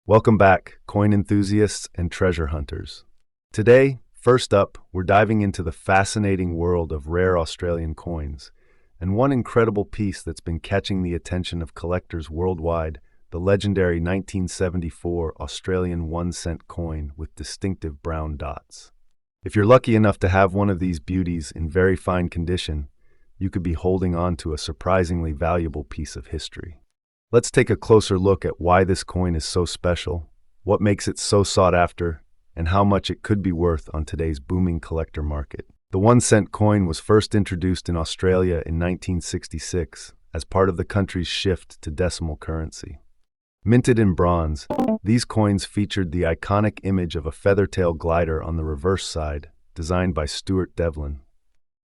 Welcome back, coin enthusiasts and treasure hunters. Today, first up, we're diving into the fascinating world of rare Australian coins, and one incredible piece that's been catching the attention of collectors worldwide, the legendary 1974 Australian 1-cent coin with distinctive brown dots. If you're lucky enough to have one of these beauties in very fine condition, you could be holding on to a surprisingly valuable piece of history. Let's take a closer look at why this coin is so special, what makes it so sought after, and how much it could be worth on today's booming collector market. The 1-cent coin was first introduced in Australia in 1966 as part of the country's shift to decimal currency. Minted in bronze, these coins featured the iconic image of a feathertail glider on the reverse side, designed by Stuart Devlin.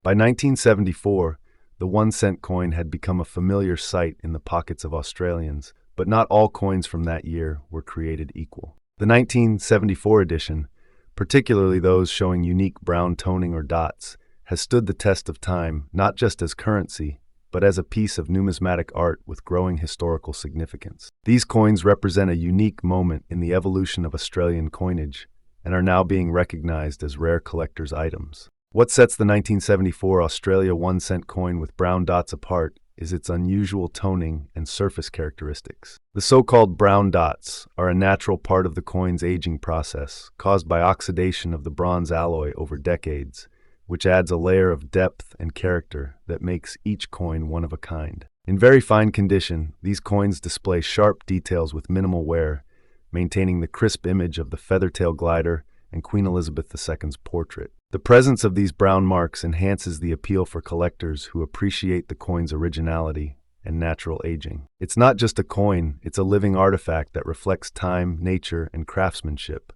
By 1974, the 1-cent coin had become a familiar sight in the pockets of Australians, but not all coins from that year were created equal. The 1974 edition, particularly those showing unique brown toning or dots, has stood the test of time not just as currency, but as a piece of numismatic art with growing historical significance. These coins represent a unique moment in the evolution of Australian coinage and are now being recognized as rare collector's items. What sets the 1974 Australia 1-cent coin with brown dots apart is its unusual toning and surface characteristics. The so-called brown dots are a natural part of the coin's aging process, caused by oxidation of the bronze alloy over decades, which adds a layer of depth and character that makes each coin one of a kind. In very fine condition, these coins display sharp details with minimal wear, maintaining the crisp image of the feathertail glider and Queen Elizabeth II's portrait. The presence of these brown marks enhances the appeal for collectors who appreciate the coin's originality and natural aging. It's not just a coin, it's a living artifact that reflects time, nature, and craftsmanship.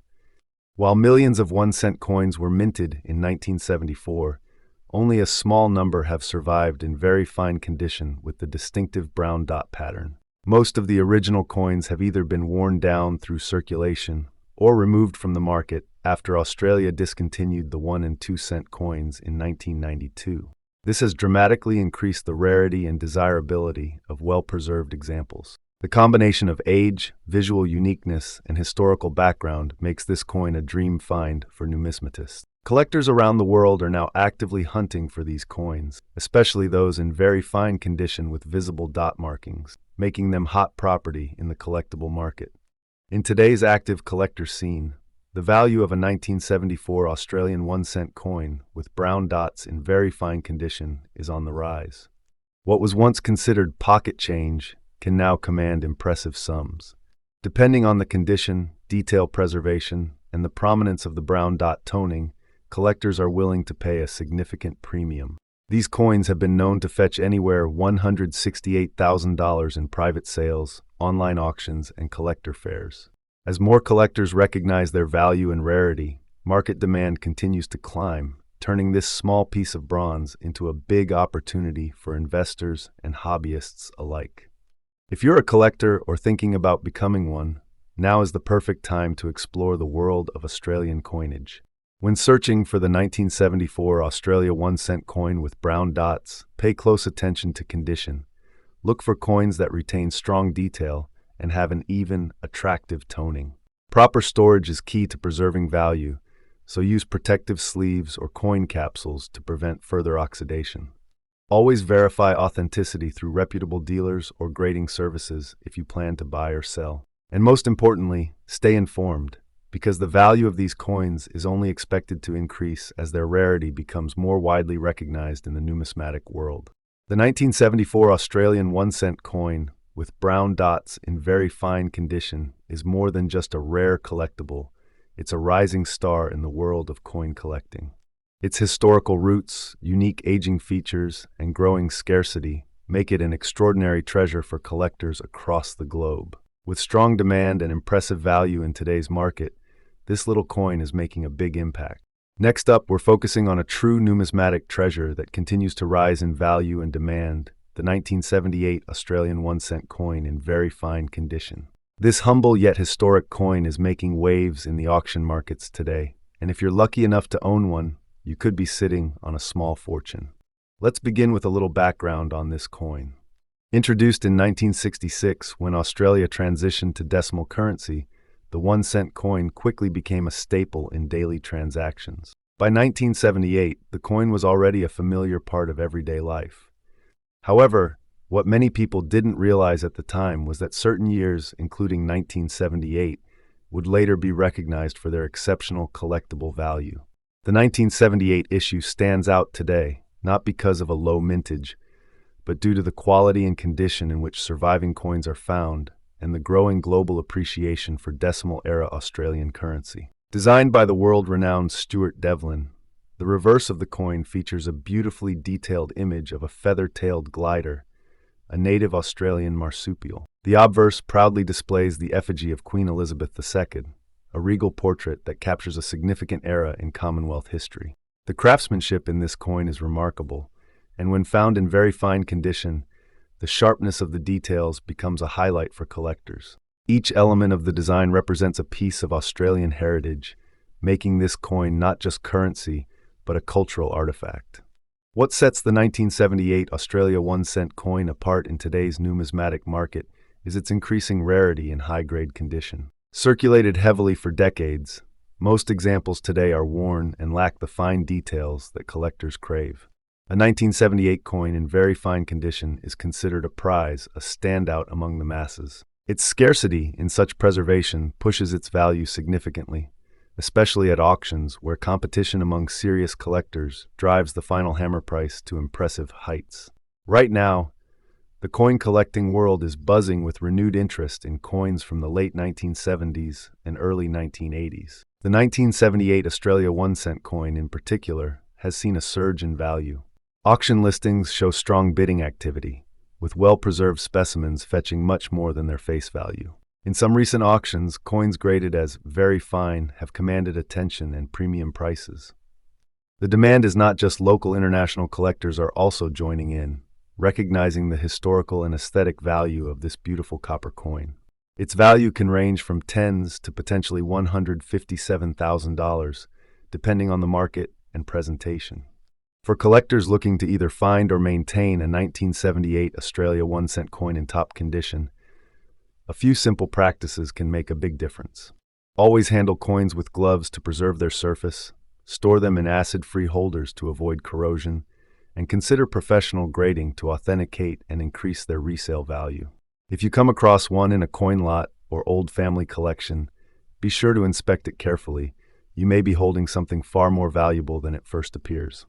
While millions of 1-cent coins were minted in 1974, only a small number have survived in very fine condition with the distinctive brown dot pattern. Most of the original coins have either been worn down through circulation or removed from the market after Australia discontinued the 1 and 2-cent coins in 1992. This has dramatically increased the rarity and desirability of well-preserved examples. The combination of age, visual uniqueness, and historical background makes this coin a dream find for numismatists. Collectors around the world are now actively hunting for these coins, especially those in very fine condition with visible dot markings, making them hot property in the collectible market. In today's active collector scene, the value of a 1974 Australian 1-cent coin with brown dots in very fine condition is on the rise. What was once considered pocket change can now command impressive sums. Depending on the condition, detail preservation, and the prominence of the brown dot toning, collectors are willing to pay a significant premium. These coins have been known to fetch anywhere $168,000 in private sales, online auctions, and collector fairs. As more collectors recognize their value and rarity, market demand continues to climb, turning this small piece of bronze into a big opportunity for investors and hobbyists alike. If you're a collector or thinking about becoming one, now is the perfect time to explore the world of Australian coinage. When searching for the 1974 Australia 1-cent coin with brown dots, pay close attention to condition. Look for coins that retain strong detail and have an even, attractive toning. Proper storage is key to preserving value, so use protective sleeves or coin capsules to prevent further oxidation. Always verify authenticity through reputable dealers or grading services if you plan to buy or sell. And most importantly, stay informed, because the value of these coins is only expected to increase as their rarity becomes more widely recognized in the numismatic world. The 1974 Australian 1-cent coin with brown dots in very fine condition is more than just a rare collectible, it's a rising star in the world of coin collecting. Its historical roots, unique aging features, and growing scarcity make it an extraordinary treasure for collectors across the globe. With strong demand and impressive value in today's market, this little coin is making a big impact. Next up, we're focusing on a true numismatic treasure that continues to rise in value and demand, the 1978 Australian 1-cent coin in very fine condition. This humble yet historic coin is making waves in the auction markets today, and if you're lucky enough to own one, you could be sitting on a small fortune. Let's begin with a little background on this coin. Introduced in 1966 when Australia transitioned to decimal currency, the 1-cent coin quickly became a staple in daily transactions. By 1978, the coin was already a familiar part of everyday life. However, what many people didn't realize at the time was that certain years, including 1978, would later be recognized for their exceptional collectible value. The 1978 issue stands out today, not because of a low mintage, but due to the quality and condition in which surviving coins are found and the growing global appreciation for decimal-era Australian currency. Designed by the world-renowned Stuart Devlin, the reverse of the coin features a beautifully detailed image of a feather-tailed glider, a native Australian marsupial. The obverse proudly displays the effigy of Queen Elizabeth II, a regal portrait that captures a significant era in Commonwealth history. The craftsmanship in this coin is remarkable, and when found in very fine condition, the sharpness of the details becomes a highlight for collectors. Each element of the design represents a piece of Australian heritage, making this coin not just currency, but a cultural artifact. What sets the 1978 Australia 1-cent coin apart in today's numismatic market is its increasing rarity and high-grade condition. Circulated heavily for decades, most examples today are worn and lack the fine details that collectors crave. A 1978 coin in very fine condition is considered a prize, a standout among the masses. Its scarcity in such preservation pushes its value significantly, especially at auctions where competition among serious collectors drives the final hammer price to impressive heights. Right now, the coin collecting world is buzzing with renewed interest in coins from the late 1970s and early 1980s. The 1978 Australia 1-cent coin in particular has seen a surge in value. Auction listings show strong bidding activity, with well-preserved specimens fetching much more than their face value. In some recent auctions, coins graded as very fine have commanded attention and premium prices. The demand is not just local. International collectors are also joining in, recognizing the historical and aesthetic value of this beautiful copper coin. Its value can range from tens to potentially $157,000, depending on the market and presentation. For collectors looking to either find or maintain a 1978 Australia 1-cent coin in top condition, a few simple practices can make a big difference. Always handle coins with gloves to preserve their surface, store them in acid-free holders to avoid corrosion, and consider professional grading to authenticate and increase their resale value. If you come across one in a coin lot or old family collection, be sure to inspect it carefully. You may be holding something far more valuable than it first appears.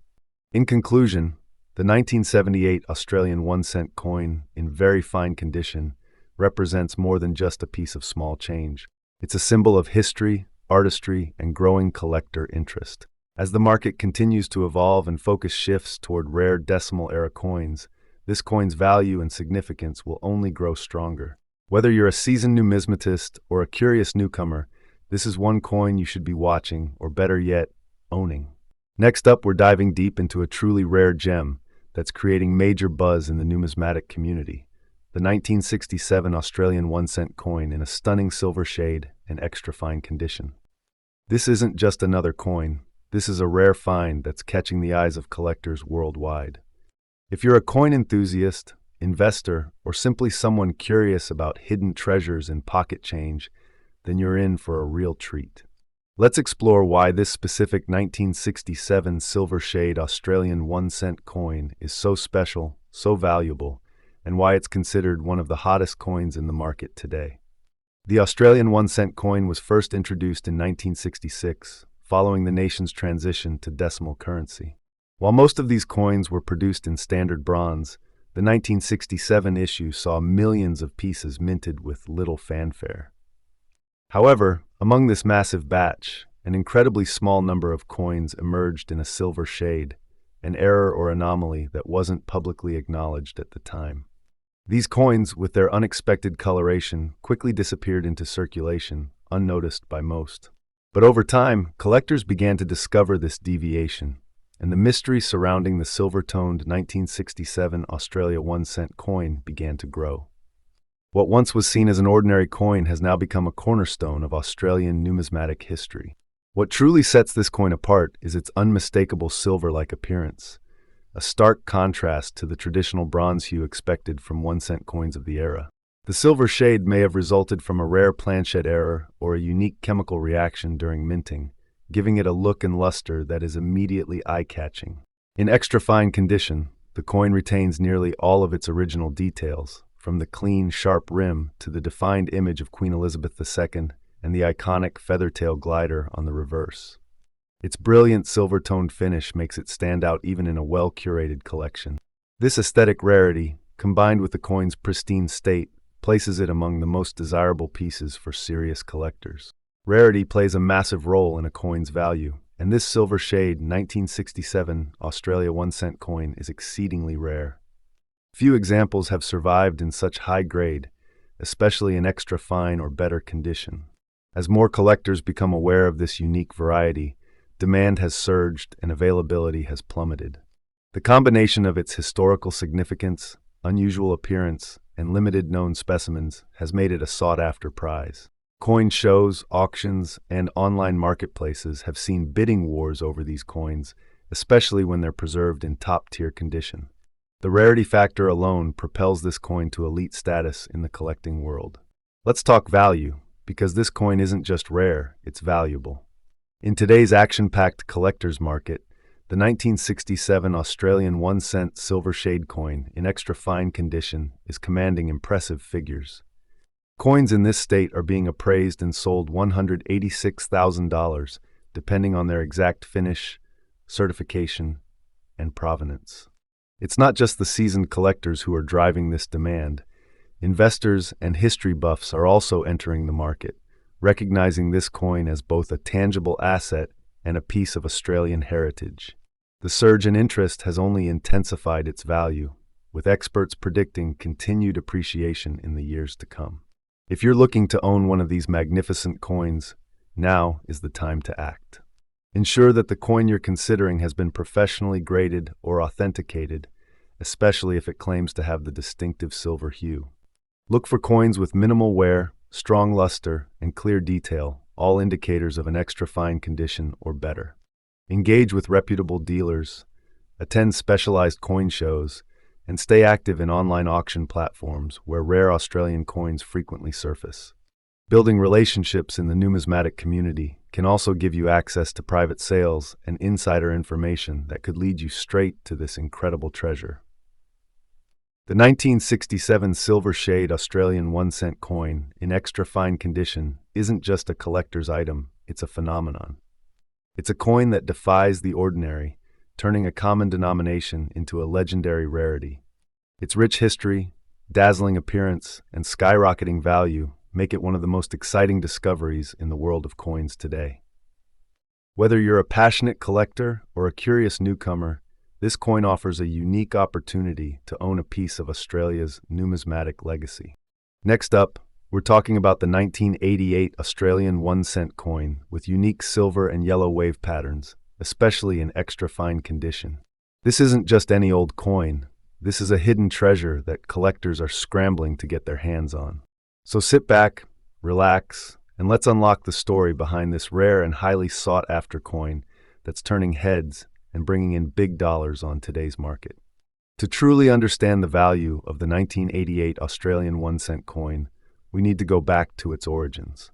In conclusion, the 1978 Australian 1-cent coin in very fine condition represents more than just a piece of small change. It's a symbol of history, artistry, and growing collector interest. As the market continues to evolve and focus shifts toward rare decimal-era coins, this coin's value and significance will only grow stronger. Whether you're a seasoned numismatist or a curious newcomer, this is one coin you should be watching, or better yet, owning. Next up, we're diving deep into a truly rare gem that's creating major buzz in the numismatic community. The 1967 Australian 1-cent coin in a stunning silver shade and extra fine condition. This isn't just another coin. This is a rare find that's catching the eyes of collectors worldwide. If you're a coin enthusiast, investor, or simply someone curious about hidden treasures and pocket change, then you're in for a real treat. Let's explore why this specific 1967 silver shade Australian 1-cent coin is so special, so valuable, and why it's considered one of the hottest coins in the market today. The Australian 1-cent coin was first introduced in 1966, following the nation's transition to decimal currency. While most of these coins were produced in standard bronze, the 1967 issue saw millions of pieces minted with little fanfare. However, among this massive batch, an incredibly small number of coins emerged in a silver shade, an error or anomaly that wasn't publicly acknowledged at the time. These coins, with their unexpected coloration, quickly disappeared into circulation, unnoticed by most. But over time, collectors began to discover this deviation, and the mystery surrounding the silver-toned 1967 Australia 1-cent coin began to grow. What once was seen as an ordinary coin has now become a cornerstone of Australian numismatic history. What truly sets this coin apart is its unmistakable silver-like appearance, a stark contrast to the traditional bronze hue expected from 1-cent coins of the era. The silver shade may have resulted from a rare planchet error or a unique chemical reaction during minting, giving it a look and luster that is immediately eye-catching. In extra fine condition, the coin retains nearly all of its original details, from the clean, sharp rim to the defined image of Queen Elizabeth II and the iconic feathertail glider on the reverse. Its brilliant silver-toned finish makes it stand out even in a well-curated collection. This aesthetic rarity, combined with the coin's pristine state, places it among the most desirable pieces for serious collectors. Rarity plays a massive role in a coin's value, and this silver shade 1967 Australia 1-cent coin is exceedingly rare. Few examples have survived in such high grade, especially in extra fine or better condition. As more collectors become aware of this unique variety, demand has surged and availability has plummeted. The combination of its historical significance, unusual appearance, and limited known specimens has made it a sought-after prize. Coin shows, auctions, and online marketplaces have seen bidding wars over these coins, especially when they're preserved in top-tier condition. The rarity factor alone propels this coin to elite status in the collecting world. Let's talk value, because this coin isn't just rare, it's valuable. In today's action-packed collector's market, the 1967 Australian 1-cent silver shade coin in extra fine condition is commanding impressive figures. Coins in this state are being appraised and sold $186,000, depending on their exact finish, certification, and provenance. It's not just the seasoned collectors who are driving this demand. Investors and history buffs are also entering the market, recognizing this coin as both a tangible asset and a piece of Australian heritage. The surge in interest has only intensified its value, with experts predicting continued appreciation in the years to come. If you're looking to own one of these magnificent coins, now is the time to act. Ensure that the coin you're considering has been professionally graded or authenticated, especially if it claims to have the distinctive silver hue. Look for coins with minimal wear, strong luster, and clear detail, all indicators of an extra fine condition or better. Engage with reputable dealers, attend specialized coin shows, and stay active in online auction platforms where rare Australian coins frequently surface. Building relationships in the numismatic community can also give you access to private sales and insider information that could lead you straight to this incredible treasure. The 1967 silver shade Australian 1-cent coin in extra fine condition isn't just a collector's item, it's a phenomenon. It's a coin that defies the ordinary, turning a common denomination into a legendary rarity. Its rich history, dazzling appearance, and skyrocketing value make it one of the most exciting discoveries in the world of coins today. Whether you're a passionate collector or a curious newcomer, this coin offers a unique opportunity to own a piece of Australia's numismatic legacy. Next up, we're talking about the 1988 Australian 1-cent coin with unique silver and yellow wave patterns, especially in extra fine condition. This isn't just any old coin. This is a hidden treasure that collectors are scrambling to get their hands on. So sit back, relax, and let's unlock the story behind this rare and highly sought-after coin that's turning heads and bringing in big dollars on today's market. To truly understand the value of the 1988 Australian 1-cent coin, we need to go back to its origins.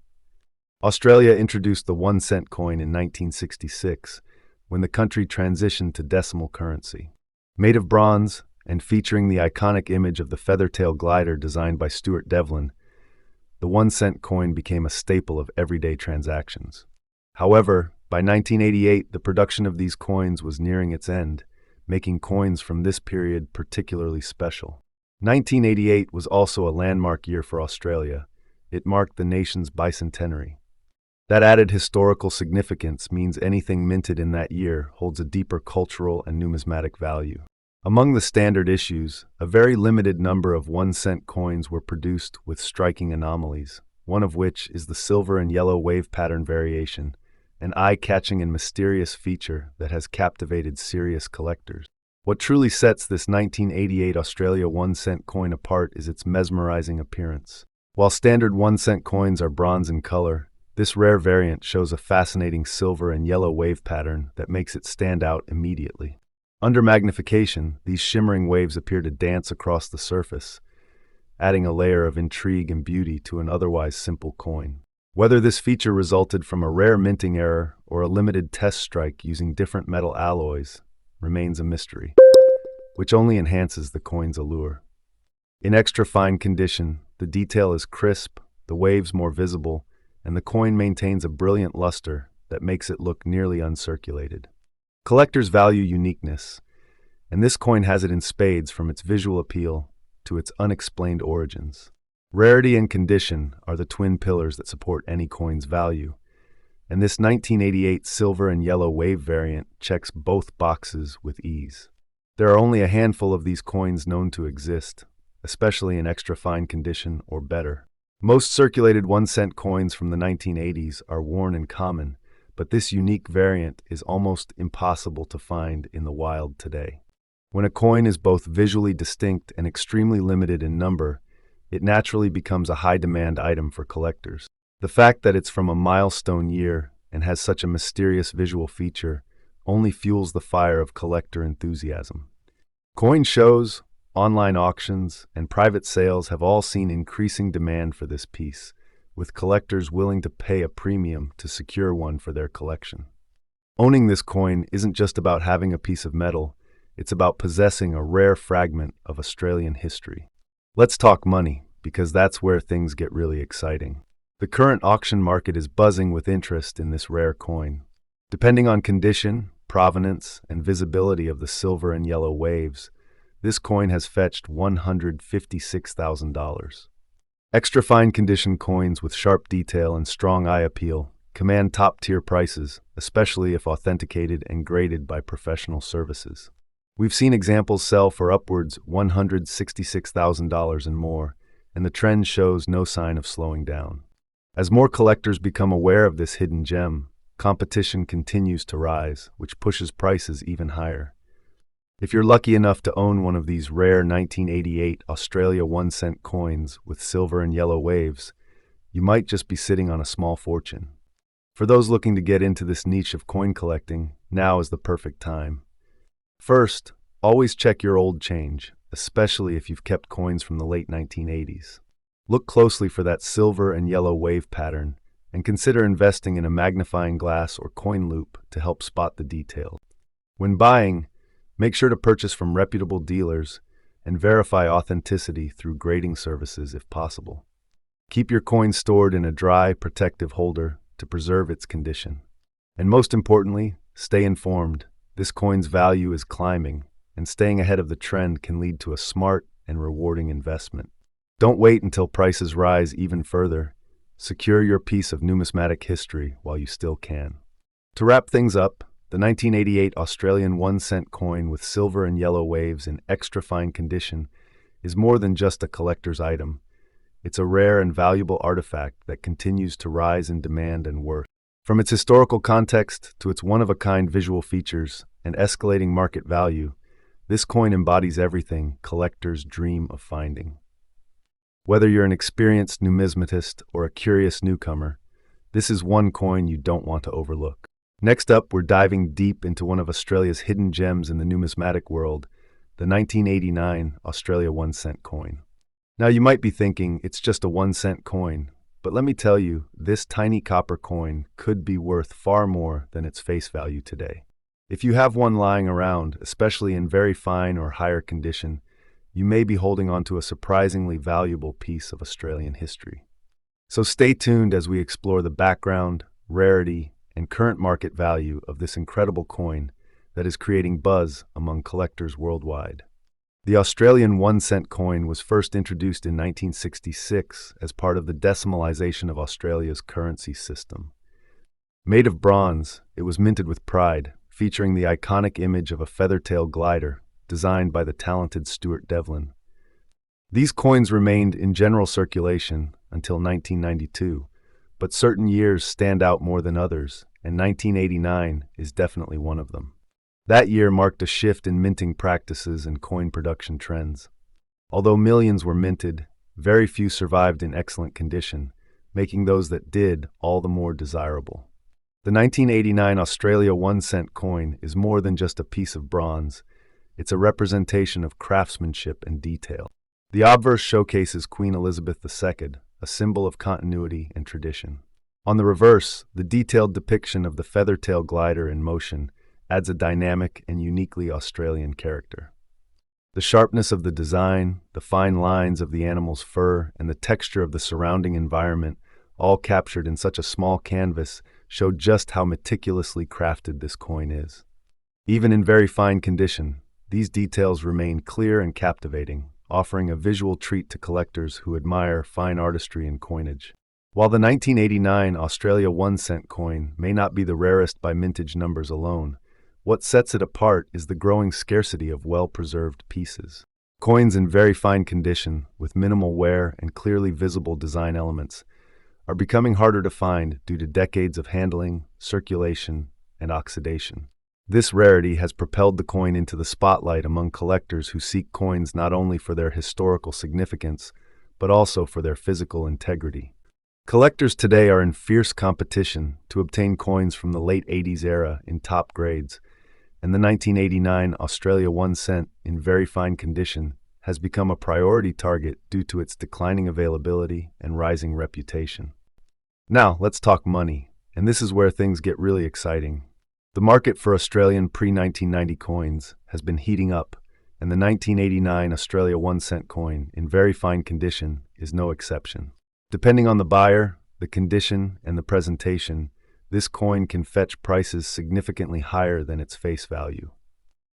Australia introduced the 1-cent coin in 1966, when the country transitioned to decimal currency. Made of bronze and featuring the iconic image of the feathertail glider designed by Stuart Devlin, the 1-cent coin became a staple of everyday transactions. However, by 1988, the production of these coins was nearing its end, making coins from this period particularly special. 1988 was also a landmark year for Australia. It marked the nation's bicentenary. That added historical significance means anything minted in that year holds a deeper cultural and numismatic value. Among the standard issues, a very limited number of 1-cent coins were produced with striking anomalies, one of which is the silver and yellow wave pattern variation, an eye-catching and mysterious feature that has captivated serious collectors. What truly sets this 1988 Australia 1-cent coin apart is its mesmerizing appearance. While standard 1-cent coins are bronze in color, this rare variant shows a fascinating silver and yellow wave pattern that makes it stand out immediately. Under magnification, these shimmering waves appear to dance across the surface, adding a layer of intrigue and beauty to an otherwise simple coin. Whether this feature resulted from a rare minting error or a limited test strike using different metal alloys remains a mystery, which only enhances the coin's allure. In extra fine condition, the detail is crisp, the waves more visible, and the coin maintains a brilliant luster that makes it look nearly uncirculated. Collectors value uniqueness, and this coin has it in spades from its visual appeal to its unexplained origins. Rarity and condition are the twin pillars that support any coin's value, and this 1988 silver and yellow wave variant checks both boxes with ease. There are only a handful of these coins known to exist, especially in extra fine condition or better. Most circulated 1-cent coins from the 1980s are worn and common, but this unique variant is almost impossible to find in the wild today. When a coin is both visually distinct and extremely limited in number, it naturally becomes a high-demand item for collectors. The fact that it's from a milestone year and has such a mysterious visual feature only fuels the fire of collector enthusiasm. Coin shows, online auctions, and private sales have all seen increasing demand for this piece, with collectors willing to pay a premium to secure one for their collection. Owning this coin isn't just about having a piece of metal, it's about possessing a rare fragment of Australian history. Let's talk money, because that's where things get really exciting. The current auction market is buzzing with interest in this rare coin. Depending on condition, provenance, and visibility of the silver and yellow waves, this coin has fetched $156,000. Extra fine condition coins with sharp detail and strong eye appeal command top-tier prices, especially if authenticated and graded by professional services. We've seen examples sell for upwards $166,000 and more, and the trend shows no sign of slowing down. As more collectors become aware of this hidden gem, competition continues to rise, which pushes prices even higher. If you're lucky enough to own one of these rare 1988 Australia 1-cent coins with silver and yellow waves, you might just be sitting on a small fortune. For those looking to get into this niche of coin collecting, now is the perfect time. First, always check your old change, especially if you've kept coins from the late 1980s. Look closely for that silver and yellow wave pattern, and consider investing in a magnifying glass or coin loop to help spot the detail. When buying, make sure to purchase from reputable dealers and verify authenticity through grading services if possible. Keep your coin stored in a dry, protective holder to preserve its condition. And most importantly, stay informed. This coin's value is climbing, and staying ahead of the trend can lead to a smart and rewarding investment. Don't wait until prices rise even further. Secure your piece of numismatic history while you still can. To wrap things up, the 1988 Australian 1-cent coin with silver and yellow waves in extra fine condition is more than just a collector's item. It's a rare and valuable artifact that continues to rise in demand and worth. From its historical context to its one-of-a-kind visual features and escalating market value, this coin embodies everything collectors dream of finding. Whether you're an experienced numismatist or a curious newcomer, this is one coin you don't want to overlook. Next up, we're diving deep into one of Australia's hidden gems in the numismatic world, the 1989 Australia 1-cent coin. Now you might be thinking it's just a 1-cent coin, but let me tell you, this tiny copper coin could be worth far more than its face value today. If you have one lying around, especially in very fine or higher condition, you may be holding on to a surprisingly valuable piece of Australian history. So stay tuned as we explore the background, rarity, and current market value of this incredible coin that is creating buzz among collectors worldwide. The Australian 1-cent coin was first introduced in 1966 as part of the decimalisation of Australia's currency system. Made of bronze, it was minted with pride, featuring the iconic image of a feather-tailed glider designed by the talented Stuart Devlin. These coins remained in general circulation until 1992, but certain years stand out more than others, and 1989 is definitely one of them. That year marked a shift in minting practices and coin production trends. Although millions were minted, very few survived in excellent condition, making those that did all the more desirable. The 1989 Australia 1-cent coin is more than just a piece of bronze. It's a representation of craftsmanship and detail. The obverse showcases Queen Elizabeth II, a symbol of continuity and tradition. On the reverse, the detailed depiction of the feather-tail glider in motion adds a dynamic and uniquely Australian character. The sharpness of the design, the fine lines of the animal's fur, and the texture of the surrounding environment, all captured in such a small canvas, show just how meticulously crafted this coin is. Even in very fine condition, these details remain clear and captivating, offering a visual treat to collectors who admire fine artistry in coinage. While the 1989 Australia 1-cent coin may not be the rarest by mintage numbers alone, what sets it apart is the growing scarcity of well-preserved pieces. Coins in very fine condition, with minimal wear and clearly visible design elements, are becoming harder to find due to decades of handling, circulation, and oxidation. This rarity has propelled the coin into the spotlight among collectors who seek coins not only for their historical significance, but also for their physical integrity. Collectors today are in fierce competition to obtain coins from the late 80s era in top grades, and the 1989 Australia 1-cent in very fine condition has become a priority target due to its declining availability and rising reputation. Now, let's talk money, and this is where things get really exciting. The market for Australian pre-1990 coins has been heating up, and the 1989 Australia 1-cent coin in very fine condition is no exception. Depending on the buyer, the condition, and the presentation, this coin can fetch prices significantly higher than its face value.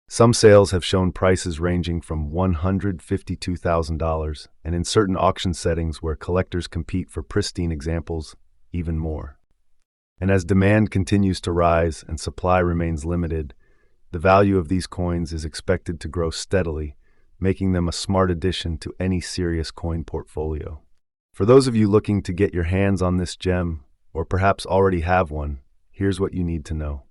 Some sales have shown prices ranging from $152,000, and in certain auction settings where collectors compete for pristine examples, even more. And as demand continues to rise and supply remains limited, the value of these coins is expected to grow steadily, making them a smart addition to any serious coin portfolio. For those of you looking to get your hands on this gem, or perhaps already have one, here's what you need to know.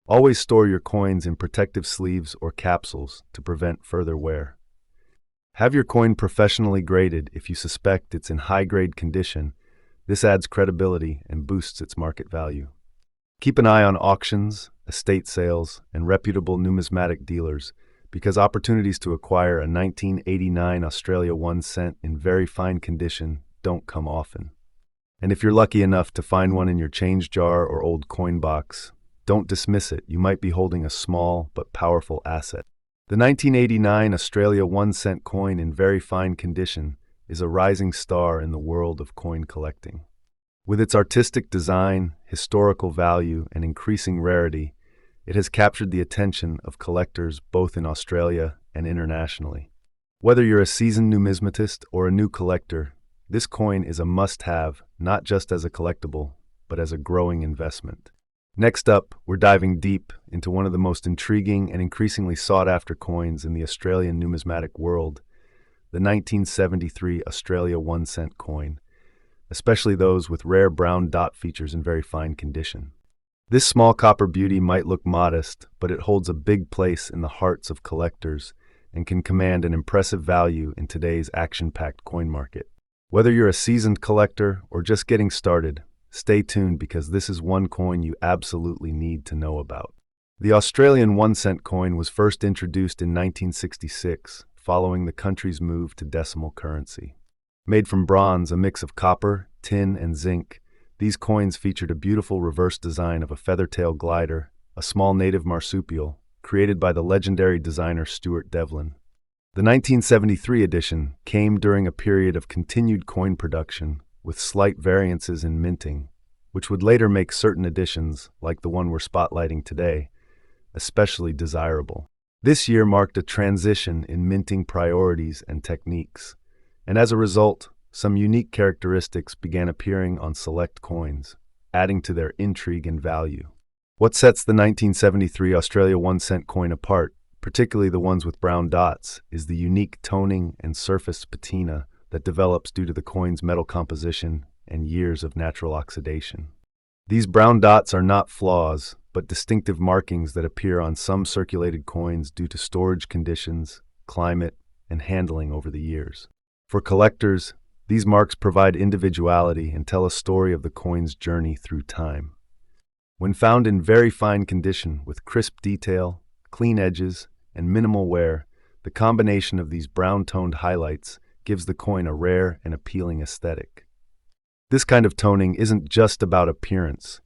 Always store your coins in protective sleeves or capsules to prevent further wear. Have your coin professionally graded if you suspect it's in high-grade condition. This adds credibility and boosts its market value. Keep an eye on auctions, estate sales, and reputable numismatic dealers because opportunities to acquire a 1989 Australia 1-cent in very fine condition don't come often. And if you're lucky enough to find one in your change jar or old coin box, don't dismiss it. You might be holding a small but powerful asset. The 1989 Australia 1-cent coin in very fine condition is a rising star in the world of coin collecting. With its artistic design, historical value, and increasing rarity, it has captured the attention of collectors both in Australia and internationally. Whether you're a seasoned numismatist or a new collector, this coin is a must-have, not just as a collectible, but as a growing investment. Next up, we're diving deep into one of the most intriguing and increasingly sought-after coins in the Australian numismatic world, the 1973 Australia 1-cent coin, especially those with rare brown dot features in very fine condition. This small copper beauty might look modest, but it holds a big place in the hearts of collectors and can command an impressive value in today's action-packed coin market. Whether you're a seasoned collector or just getting started, stay tuned because this is one coin you absolutely need to know about. The Australian 1-cent coin was first introduced in 1966, following the country's move to decimal currency. Made from bronze, a mix of copper, tin, and zinc, these coins featured a beautiful reverse design of a feather-tail glider, a small native marsupial, created by the legendary designer Stuart Devlin. The 1973 edition came during a period of continued coin production, with slight variances in minting, which would later make certain editions, like the one we're spotlighting today, especially desirable. This year marked a transition in minting priorities and techniques, and as a result, some unique characteristics began appearing on select coins, adding to their intrigue and value. What sets the 1973 Australia 1-cent coin apart, particularly the ones with brown dots, is the unique toning and surface patina that develops due to the coin's metal composition and years of natural oxidation. These brown dots are not flaws, but distinctive markings that appear on some circulated coins due to storage conditions, climate, and handling over the years. For collectors, these marks provide individuality and tell a story of the coin's journey through time. When found in very fine condition with crisp detail, clean edges, and minimal wear, the combination of these brown-toned highlights gives the coin a rare and appealing aesthetic. This kind of toning isn't just about appearance.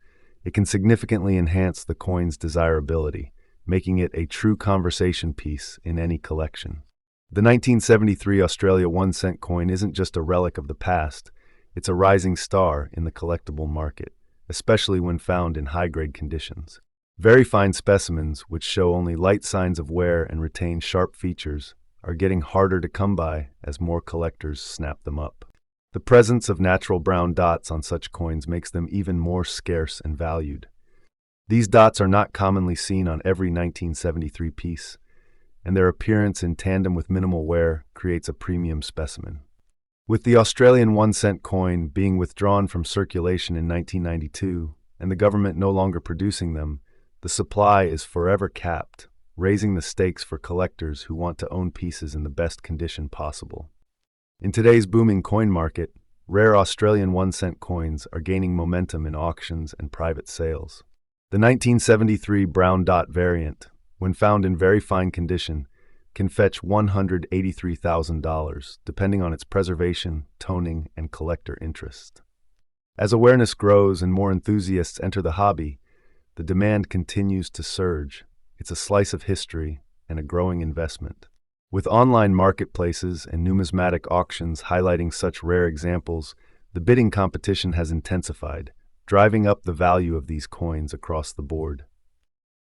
It can significantly enhance the coin's desirability, making it a true conversation piece in any collection. The 1973 Australia 1 cent coin isn't just a relic of the past, it's a rising star in the collectible market, especially when found in high-grade conditions. Very fine specimens, which show only light signs of wear and retain sharp features, are getting harder to come by as more collectors snap them up. The presence of natural brown dots on such coins makes them even more scarce and valued. These dots are not commonly seen on every 1973 piece, and their appearance in tandem with minimal wear creates a premium specimen. With the Australian 1 cent coin being withdrawn from circulation in 1992 and the government no longer producing them, the supply is forever capped, raising the stakes for collectors who want to own pieces in the best condition possible. In today's booming coin market, rare Australian 1 cent coins are gaining momentum in auctions and private sales. The 1973 brown dot variant, when found in very fine condition, can fetch $183,000, depending on its preservation, toning, and collector interest. As awareness grows and more enthusiasts enter the hobby, the demand continues to surge. It's a slice of history and a growing investment. With online marketplaces and numismatic auctions highlighting such rare examples, the bidding competition has intensified, driving up the value of these coins across the board.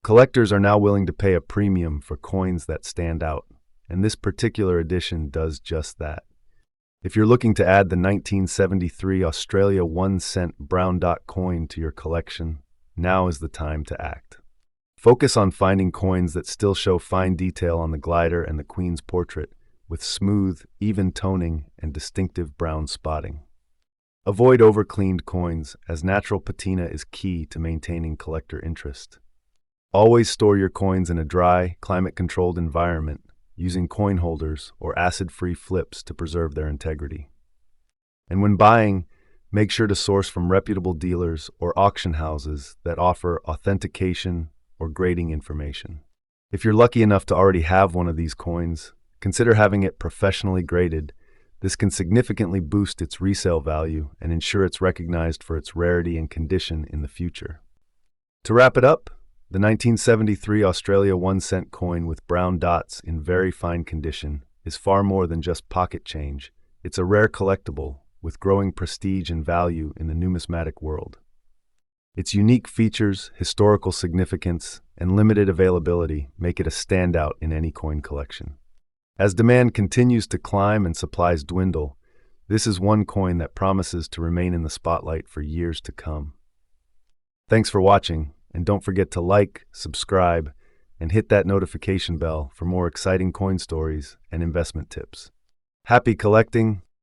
Collectors are now willing to pay a premium for coins that stand out, and this particular edition does just that. If you're looking to add the 1973 Australia 1 cent brown dot coin to your collection, now is the time to act. Focus on finding coins that still show fine detail on the glider and the Queen's portrait, with smooth, even toning and distinctive brown spotting. Avoid over-cleaned coins, as natural patina is key to maintaining collector interest. Always store your coins in a dry, climate-controlled environment, using coin holders or acid-free flips to preserve their integrity. And when buying, make sure to source from reputable dealers or auction houses that offer authentication or grading information. If you're lucky enough to already have one of these coins, consider having it professionally graded. This can significantly boost its resale value and ensure it's recognized for its rarity and condition in the future. To wrap it up, the 1973 Australia 1 cent coin with brown dots in very fine condition is far more than just pocket change. It's a rare collectible with growing prestige and value in the numismatic world. Its unique features, historical significance, and limited availability make it a standout in any coin collection. As demand continues to climb and supplies dwindle, this is one coin that promises to remain in the spotlight for years to come. Thanks for watching, and don't forget to like, subscribe, and hit that notification bell for more exciting coin stories and investment tips. Happy collecting!